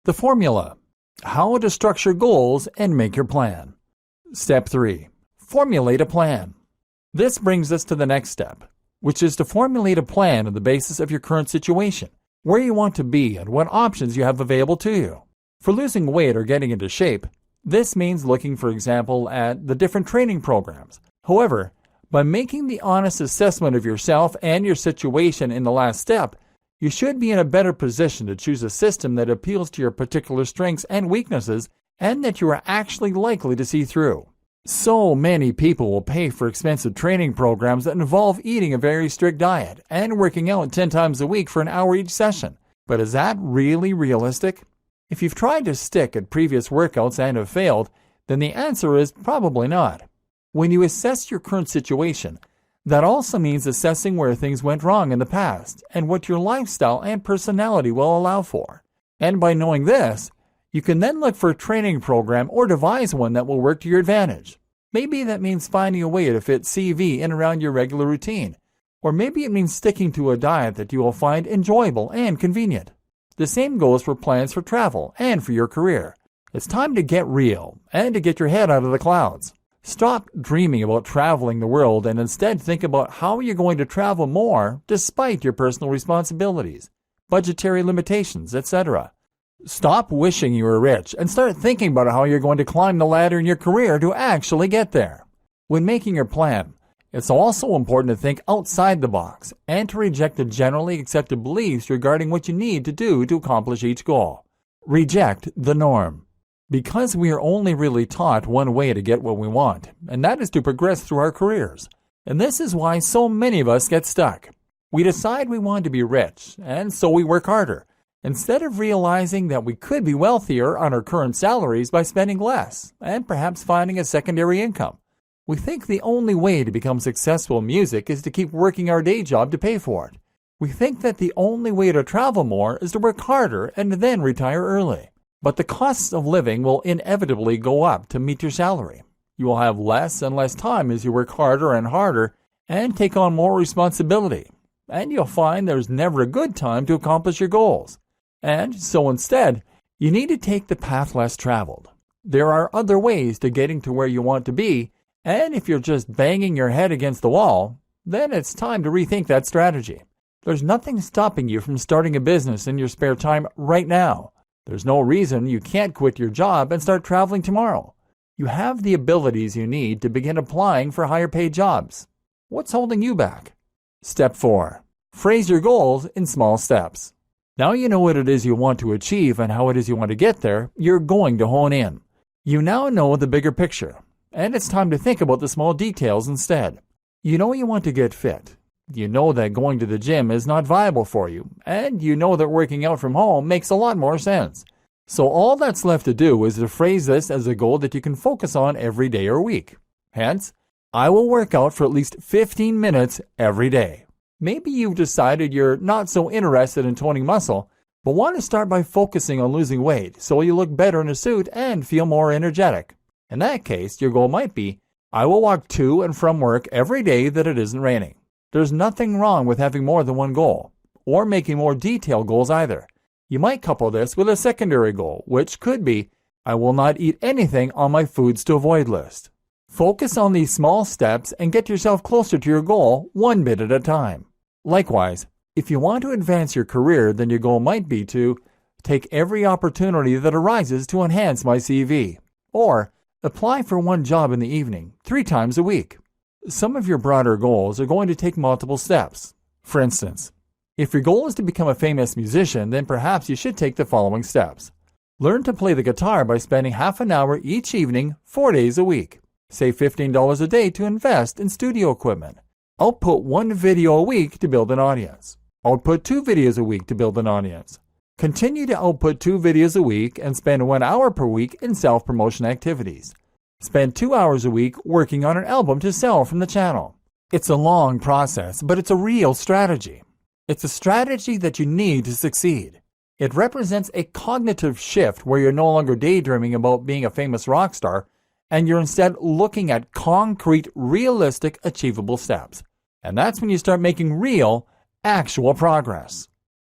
The formula: how to structure goals and make your plan. Step 3. Formulate a plan. This brings us to the next step, which is to formulate a plan on the basis of your current situation, where you want to be and what options you have available to you. For losing weight or getting into shape, this means looking, for example, at the different training programs. However, by making the honest assessment of yourself and your situation in the last step, you should be in a better position to choose a system that appeals to your particular strengths and weaknesses and that you are actually likely to see through. So many people will pay for expensive training programs that involve eating a very strict diet and working out 10 times a week for an hour each session. But is that really realistic? If you've tried to stick at previous workouts and have failed, then the answer is probably not. When you assess your current situation, that also means assessing where things went wrong in the past and what your lifestyle and personality will allow for. And by knowing this, you can then look for a training program or devise one that will work to your advantage. Maybe that means finding a way to fit CV in around your regular routine, or maybe it means sticking to a diet that you will find enjoyable and convenient. The same goes for plans for travel and for your career. It's time to get real and to get your head out of the clouds. Stop dreaming about traveling the world and instead think about how you're going to travel more despite your personal responsibilities, budgetary limitations, etc. Stop wishing you were rich and start thinking about how you're going to climb the ladder in your career to actually get there. When making your plan, it's also important to think outside the box and to reject the generally accepted beliefs regarding what you need to do to accomplish each goal. Reject the norm. Because we are only really taught one way to get what we want, and that is to progress through our careers. And this is why so many of us get stuck. We decide we want to be rich, and so we work harder, instead of realizing that we could be wealthier on our current salaries by spending less, and perhaps finding a secondary income. We think the only way to become successful in music is to keep working our day job to pay for it. We think that the only way to travel more is to work harder and then retire early. But the costs of living will inevitably go up to meet your salary. You will have less and less time as you work harder and harder and take on more responsibility. And you'll find there's never a good time to accomplish your goals. And so instead, you need to take the path less traveled. There are other ways to getting to where you want to be, and if you're just banging your head against the wall, then it's time to rethink that strategy. There's nothing stopping you from starting a business in your spare time right now. There's no reason you can't quit your job and start traveling tomorrow. You have the abilities you need to begin applying for higher paid jobs. What's holding you back? Step 4. Phrase your goals in small steps. Now you know what it is you want to achieve and how it is you want to get there, you're going to hone in. You now know the bigger picture, and it's time to think about the small details instead. You know you want to get fit. You know that going to the gym is not viable for you, and you know that working out from home makes a lot more sense. So all that's left to do is to phrase this as a goal that you can focus on every day or week. Hence, I will work out for at least 15 minutes every day. Maybe you've decided you're not so interested in toning muscle, but want to start by focusing on losing weight so you look better in a suit and feel more energetic. In that case, your goal might be, I will walk to and from work every day that it isn't raining. There's nothing wrong with having more than one goal, or making more detailed goals either. You might couple this with a secondary goal, which could be, I will not eat anything on my foods to avoid list. Focus on these small steps and get yourself closer to your goal one bit at a time. Likewise, if you want to advance your career, then your goal might be to take every opportunity that arises to enhance my CV, or apply for one job in the evening 3 times a week. Some of your broader goals are going to take multiple steps. For instance, if your goal is to become a famous musician, then perhaps you should take the following steps. Learn to play the guitar by spending half an hour each evening, 4 days a week. Save $15 a day to invest in studio equipment. Output 1 video a week to build an audience. Output 2 videos a week to build an audience. Continue to output 2 videos a week and spend 1 hour per week in self-promotion activities. Spend 2 hours a week working on an album to sell from the channel. It's a long process, but it's a real strategy. It's a strategy that you need to succeed. It represents a cognitive shift where you're no longer daydreaming about being a famous rock star, and you're instead looking at concrete, realistic, achievable steps. And that's when you start making real, actual progress.